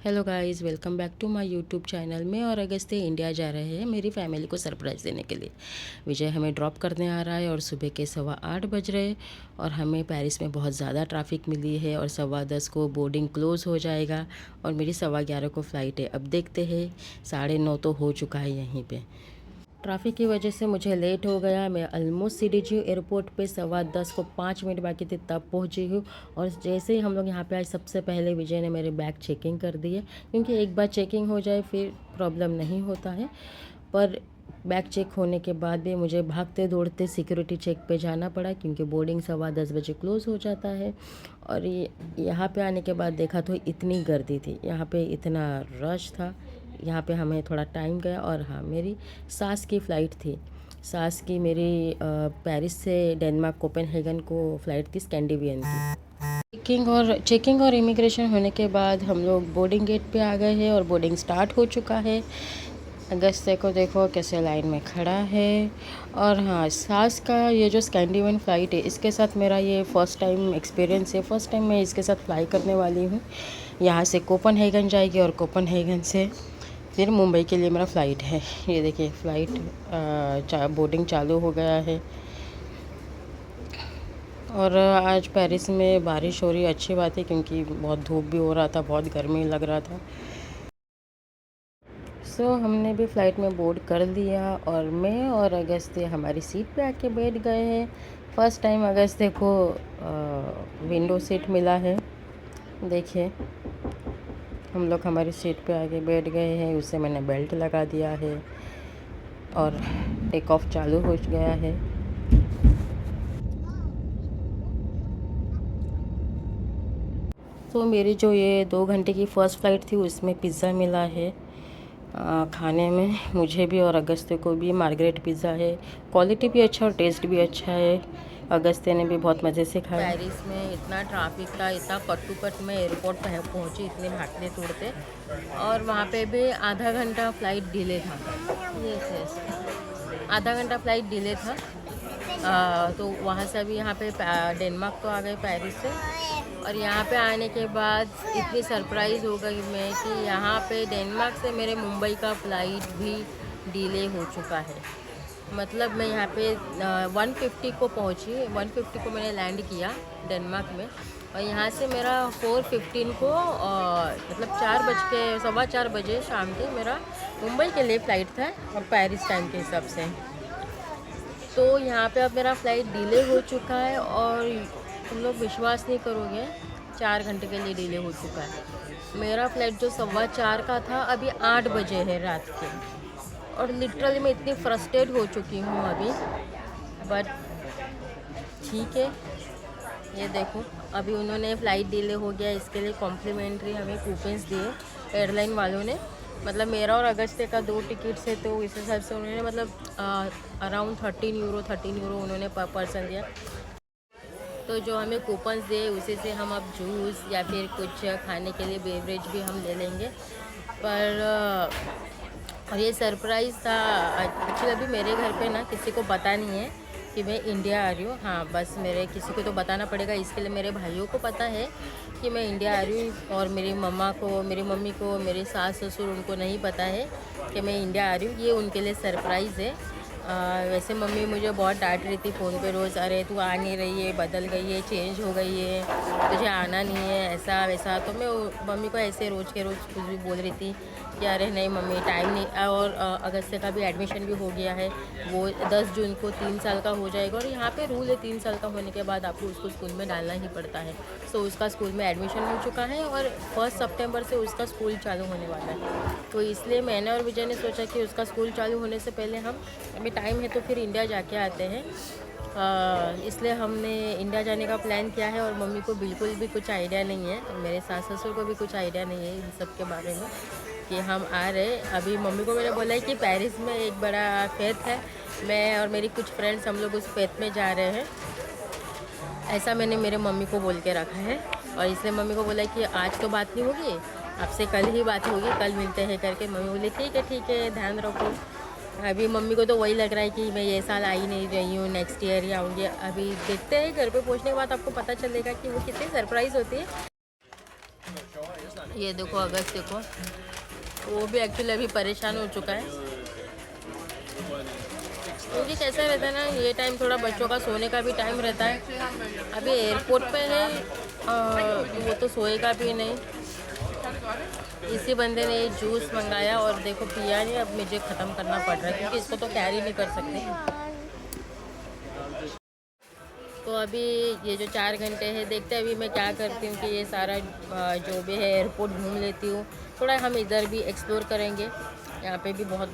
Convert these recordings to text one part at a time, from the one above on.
Hello guys, welcome back to my YouTube channel में। और अगस्त से इंडिया जा रहे हैं मेरी फैमिली को सरप्राइज़ देने के लिए। विजय हमें ड्रॉप करने आ रहा है और सुबह के 8:15 बज रहे। और हमें पेरिस में बहुत ज़्यादा ट्रैफिक मिली है और 10:15 को बोर्डिंग क्लोज़ हो जाएगा और मेरी 11:15 को फ़्लाइट है। अब देखते हैं, 9:30 तो हो चुका है यहीं पे। ट्रैफिक की वजह से मुझे लेट हो गया। मैं ऑलमोस्ट CDG एयरपोर्ट पे 10:15 को 5 मिनट बाकी थे तब पहुंची हूँ। और जैसे ही हम लोग यहाँ पे आए, सबसे पहले विजय ने मेरे बैग चेकिंग कर दिए, क्योंकि एक बार चेकिंग हो जाए फिर प्रॉब्लम नहीं होता है। पर बैग चेक होने के बाद भी मुझे भागते दौड़ते सिक्योरिटी चेक पे जाना पड़ा, क्योंकि बोर्डिंग 10:15 बजे क्लोज़ हो जाता है। और यहाँ पे आने के बाद देखा तो इतनी गर्दी थी, यहाँ पे इतना रश था। यहाँ पे हमें थोड़ा टाइम गया। और हाँ, मेरी सास की फ़्लाइट थी। सास की मेरी पेरिस से डेनमार्क कोपेनहेगन को फ़्लाइट थी, स्कैंडिनेवियन की। चेकिंग और इमिग्रेशन होने के बाद हम लोग बोर्डिंग गेट पे आ गए हैं और बोर्डिंग स्टार्ट हो चुका है। अगस्त्य को देखो कैसे लाइन में खड़ा है। और हाँ, सास का ये जो स्कैंडिनेवियन फ़्लाइट है, इसके साथ मेरा ये फ़र्स्ट टाइम एक्सपीरियंस है। फ़र्स्ट टाइम मैं इसके साथ फ्लाई करने वाली हूँ। यहाँ से कोपेनहेगन जाएगी और कोपेनहेगन से फिर मुंबई के लिए मेरा फ़्लाइट है। ये देखिए, फ़्लाइट बोर्डिंग चालू हो गया है। और आज पेरिस में बारिश हो रही है, अच्छी बात है, क्योंकि बहुत धूप भी हो रहा था, बहुत गर्मी लग रहा था। हमने भी फ़्लाइट में बोर्ड कर लिया और मैं और अगस्त्य हमारी सीट पे आके बैठ गए हैं। फ़र्स्ट टाइम अगस्त्य को विंडो सीट मिला है। देखिए, हम लोग हमारी सीट पे आके बैठ गए हैं। उसे मैंने बेल्ट लगा दिया है और टेक ऑफ चालू हो गया है। तो मेरी जो ये 2 घंटे की फ़र्स्ट फ़्लाइट थी, उसमें पिज़्ज़ा मिला है खाने में मुझे भी और अगस्त्य को भी। मार्गरेट पिज़्ज़ा है, क्वालिटी भी अच्छा और टेस्ट भी अच्छा है। अगस्त्य ने भी बहुत मज़े से खाया। पेरिस में इतना ट्रैफिक था, इतना कट टू कट में एयरपोर्ट पहुंची, इतने भागते तोड़ते। और वहाँ पे भी आधा घंटा फ़्लाइट डिले था। आधा घंटा फ़्लाइट डिले था। तो वहाँ से अभी यहाँ पे डेनमार्क तो आ गए पेरिस से। और यहाँ पे आने के बाद इतनी सरप्राइज़ हो गई मैं कि यहाँ पे डेनमार्क से मेरे मुंबई का फ़्लाइट भी डिले हो चुका है। मतलब मैं यहाँ पे 150 को पहुँची, 150 को मैंने लैंड किया डेनमार्क में। और यहाँ से मेरा 4:15 को मतलब 4 बजे शाम के मेरा मुंबई के लिए फ़्लाइट था, और पेरिस टाइम के हिसाब से। तो यहाँ पे अब मेरा फ़्लाइट डिले हो चुका है और तुम लोग विश्वास नहीं करोगे, 4 घंटे के लिए डिले हो चुका है। मेरा फ़्लाइट जो 4:15 का था, अभी 8 बजे है रात के। और लिटरली मैं इतनी फ्रस्ट्रेट हो चुकी हूँ अभी। बट ठीक है, ये देखो, अभी उन्होंने फ़्लाइट डिले हो गया, इसके लिए कॉम्प्लीमेंट्री हमें कूपन्स दिए एयरलाइन वालों ने। मतलब मेरा और अगस्त्य का 2 टिकट्स है, तो इस हिसाब से उन्होंने मतलब अराउंड 13 यूरो उन्होंने पर पर्सन दिया। तो जो हमें कूपन्स दिए, उसी से हम अब जूस या फिर कुछ खाने के लिए बेवरेज भी हम ले लेंगे। पर और ये सरप्राइज़ था। एक्चुअली अभी मेरे घर पे ना किसी को पता नहीं है कि मैं इंडिया आ रही हूँ। हाँ, बस मेरे किसी को तो बताना पड़ेगा, इसके लिए मेरे भाइयों को पता है कि मैं इंडिया आ रही हूँ। और मेरी मम्मी को, मेरे सास ससुर, उनको नहीं पता है कि मैं इंडिया आ रही हूँ। ये उनके लिए सरप्राइज़ है। वैसे मम्मी मुझे बहुत डांट रही थी फ़ोन पे रोज़, अरे तू आ नहीं रही है, बदल गई है, चेंज हो गई है, तुझे आना नहीं है, ऐसा वैसा। तो मैं मम्मी को ऐसे रोज़ के रोज़ कुछ भी बोल रही थी कि अरे नहीं मम्मी, टाइम नहीं। और अगस्त्य का भी एडमिशन भी हो गया है, वो 10 जून को 3 साल का हो जाएगा। और यहाँ पे रूल है, 3 साल का होने के बाद आपको उसको स्कूल में डालना ही पड़ता है। सो उसका स्कूल में एडमिशन हो चुका है और 1 सितंबर से उसका स्कूल चालू होने वाला है। तो इसलिए मैंने और विजय ने सोचा कि उसका स्कूल चालू होने से पहले हम, अभी टाइम है तो फिर इंडिया जाके आते हैं। इसलिए हमने इंडिया जाने का प्लान किया है। और मम्मी को बिल्कुल भी कुछ आइडिया नहीं है, मेरे सास ससुर को भी कुछ आइडिया नहीं है इन सब के बारे में कि हम आ रहे। अभी मम्मी को मैंने बोला है कि पेरिस में एक बड़ा फेस्ट है, मैं और मेरी कुछ फ्रेंड्स हम लोग उस फेस्ट में जा रहे हैं, ऐसा मैंने मेरे मम्मी को बोल के रखा है। और इसलिए मम्मी को बोला कि आज तो बात नहीं होगी, आपसे कल ही बात होगी, कल मिलते हैं करके। मम्मी बोली ठीक है, ध्यान रखो। अभी मम्मी को तो वही लग रहा है कि मैं ये साल आ ही नहीं रही हूँ, नेक्स्ट ईयर ही आऊँगी। अभी देखते हैं, घर पे पहुँचने के बाद आपको पता चलेगा कि वो कितनी सरप्राइज़ होती है। ये देखो अगस्त देखो, वो भी एक्चुअली अभी परेशान हो चुका है क्योंकि कैसा रहता है ना, ये टाइम थोड़ा बच्चों का सोने का भी टाइम रहता है। अभी एयरपोर्ट पे है, वो तो सोएगा भी नहीं। इसी बंदे ने जूस मंगाया और देखो पिया नहीं, अब मुझे ख़त्म करना पड़ रहा है क्योंकि इसको तो कैरी नहीं कर सकते। तो अभी ये जो 4 घंटे है, देखते हैं अभी मैं क्या करती हूँ कि ये सारा जो भी है एयरपोर्ट घूम लेती हूँ। थोड़ा हम इधर भी एक्सप्लोर करेंगे। यहाँ पे भी बहुत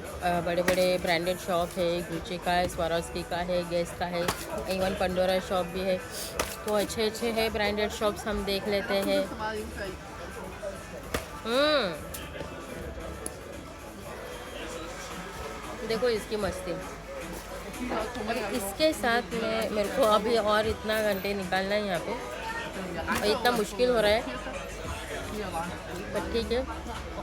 बड़े बड़े ब्रांडेड शॉप है, गुच्ची का है, स्वारोस्की का है, गेस का है, इवन पंडोरा शॉप भी है। तो अच्छे अच्छे है ब्रांडेड शॉप्स, हम देख लेते हैं। देखो इसकी मस्ती। अब इसके साथ में मेरे को अभी और इतना घंटे निकालना है यहाँ पे, और इतना मुश्किल हो रहा है, पर ठीक है।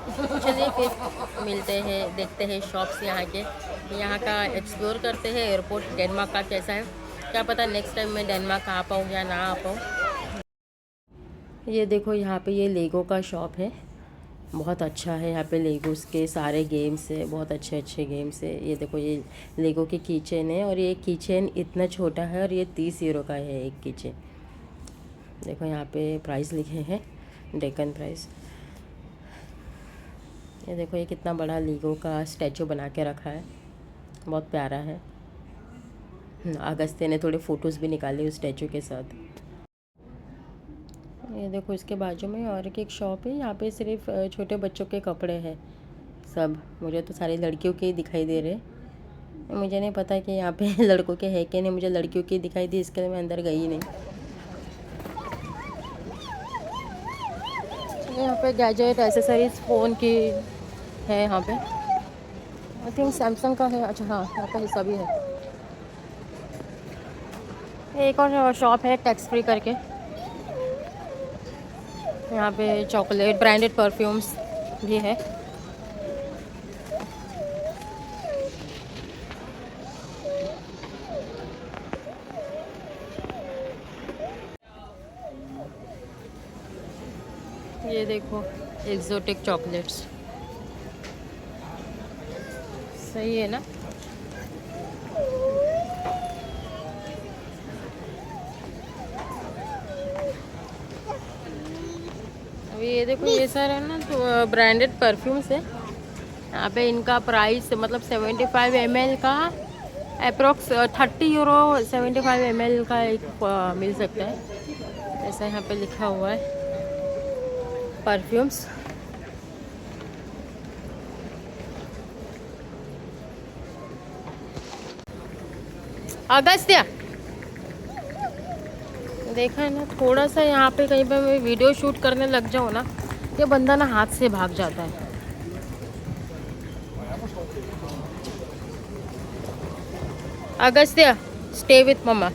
चलिए फिर मिलते हैं, देखते हैं शॉप्स यहाँ का एक्सप्लोर करते हैं। एयरपोर्ट डेनमार्क का कैसा है, क्या पता नेक्स्ट टाइम मैं डेनमार्क आ पाऊँ या ना आ पाऊँ। ये देखो यहाँ पे ये लेगो का शॉप है, बहुत अच्छा है। यहाँ पे लेगोस के सारे गेम्स है, बहुत अच्छे अच्छे गेम्स है। ये देखो ये लेगो की कीचेन है, और ये कीचेन इतना छोटा है और ये 30 यूरो का है एक कीचेन। देखो यहाँ पे प्राइस लिखे हैं, डेकन प्राइस। ये देखो ये कितना बड़ा लीगो का स्टैचू बना के रखा है, बहुत प्यारा है। अगस्त्य ने थोड़े फ़ोटोज़ भी निकाले उस स्टैचू के साथ। ये देखो इसके बाजू में और एक शॉप है, यहाँ पे सिर्फ छोटे बच्चों के कपड़े हैं सब। मुझे तो सारी लड़कियों के ही दिखाई दे रहे, मुझे नहीं पता कि यहाँ पे लड़कों के है कि नहीं। मुझे लड़कियों की दिखाई दी, इसके लिए मैं अंदर गई नहीं। यहाँ पे गैजेट एसेसरीज फ़ोन की है यहाँ पे, आई थिंक सैमसंग का है। अच्छा हाँ, यहाँ का हिस्सा भी है। एक और शॉप है टैक्स फ्री करके, यहाँ पे चॉकलेट ब्रांडेड परफ्यूम्स भी है। ये देखो एक्जोटिक चॉकलेट्स, सही है ना। अभी ये देखो ये सारा ना तो ब्रांडेड परफ्यूम्स है। यहाँ पे इनका प्राइस मतलब 75 ml का अप्रोक्स 30 यूरो 75 ml का एक मिल सकता है, ऐसा यहाँ पे लिखा हुआ है परफ्यूम्स। अगस्त्य देखा है ना, थोड़ा सा यहाँ पे कहीं पे मैं वीडियो शूट करने लग जाऊँ ना, ये बंदा ना हाथ से भाग जाता है। अगस्त्य स्टे विथ मम्मा।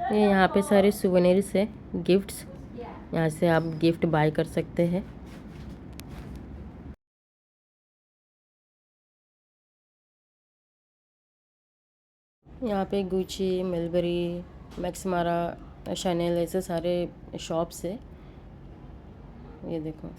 ये यहाँ पे सारे सुवेनिर्स है, गिफ्ट्स, यहाँ से आप गिफ्ट बाय कर सकते हैं। यहाँ पे गुची, मिलबरी, मैक्स मारा, शैनेल, ऐसे सारे शॉप्स है। ये देखो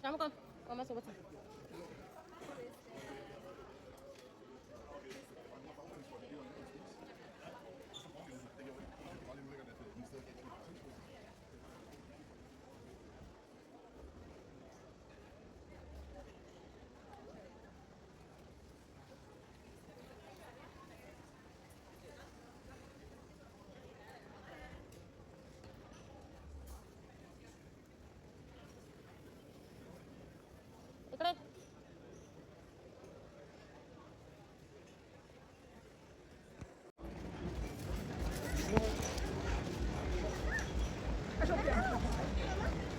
शाम को मम्मा सोबत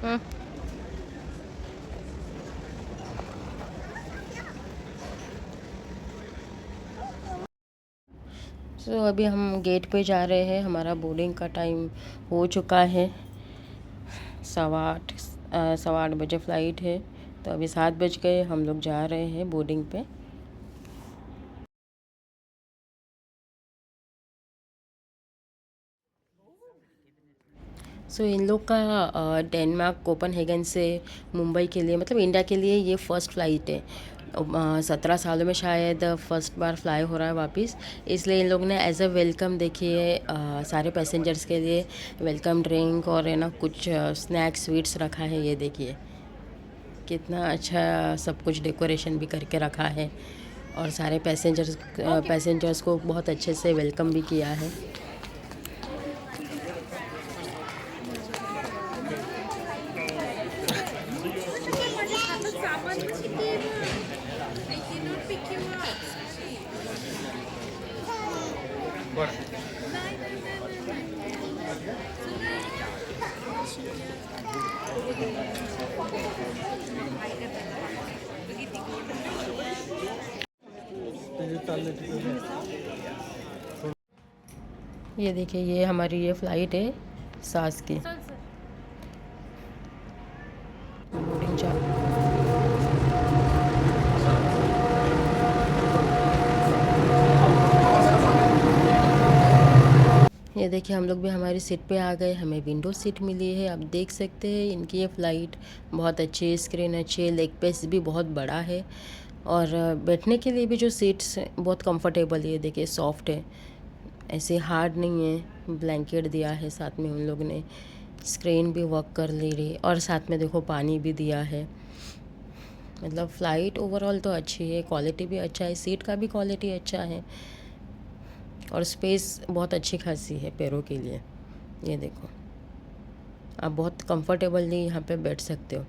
हम्म। सो अभी हम गेट पे जा रहे हैं, हमारा बोर्डिंग का टाइम हो चुका है। 8:15 बजे फ़्लाइट है, तो अभी 7 बज गए, हम लोग जा रहे हैं बोर्डिंग पे। सो इन लोग का डेनमार्क कोपनहेगन से मुंबई के लिए, मतलब इंडिया के लिए ये फ़र्स्ट फ़्लाइट है। 17 सालों में शायद फर्स्ट बार फ्लाई हो रहा है वापस, इसलिए इन लोग ने एज अ वेलकम देखिए सारे पैसेंजर्स के लिए वेलकम ड्रिंक और है ना कुछ स्नैक्स स्वीट्स रखा है। ये देखिए कितना अच्छा सब कुछ डेकोरेशन भी करके रखा है, और सारे पैसेंजर्स को बहुत अच्छे से वेलकम भी किया है। ये देखिए ये हमारी ये फ़्लाइट है सास की। बोर्डिंग चालू। ये देखिए हम लोग भी हमारी सीट पे आ गए, हमें विंडो सीट मिली है। आप देख सकते हैं इनकी ये फ़्लाइट बहुत अच्छी, स्क्रीन अच्छी है, लेग स्पेस भी बहुत बड़ा है, और बैठने के लिए भी जो सीट्स बहुत कंफर्टेबल है। ये देखिए सॉफ्ट है, ऐसे हार्ड नहीं है। ब्लैंकेट दिया है साथ में उन लोग ने, स्क्रीन भी वर्क कर ले रही, और साथ में देखो पानी भी दिया है। मतलब फ़्लाइट ओवरऑल तो अच्छी है, क्वालिटी भी अच्छा है, सीट का भी क्वालिटी अच्छा है, और स्पेस बहुत अच्छी खासी है पैरों के लिए। ये देखो आप बहुत कंफर्टेबली यहाँ पे बैठ सकते हो।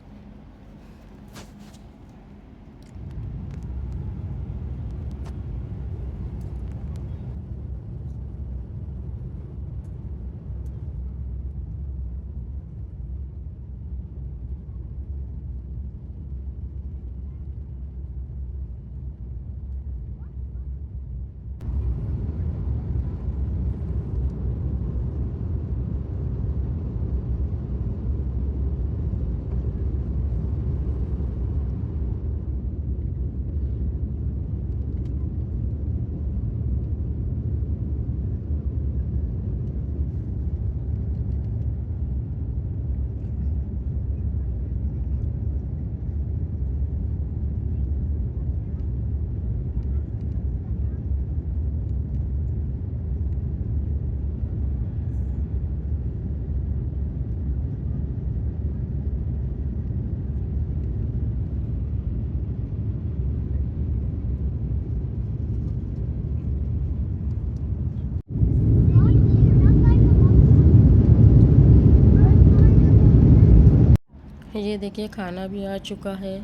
ये देखिए खाना भी आ चुका है,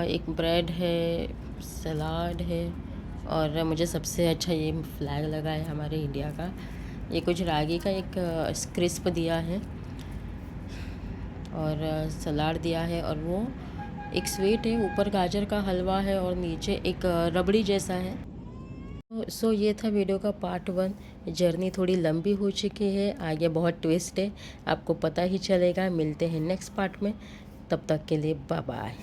एक ब्रेड है, सलाद है, और मुझे सबसे अच्छा ये फ्लैग लगा है हमारे इंडिया का। ये कुछ रागी का एक क्रिस्प दिया है, और सलाद दिया है, और वो एक स्वीट है, ऊपर गाजर का हलवा है, और नीचे एक रबड़ी जैसा है। सो ये था वीडियो का पार्ट 1। जर्नी थोड़ी लंबी हो चुकी है, आगे बहुत ट्विस्ट है, आपको पता ही चलेगा। मिलते हैं नेक्स्ट पार्ट में, तब तक के लिए बाय बाय।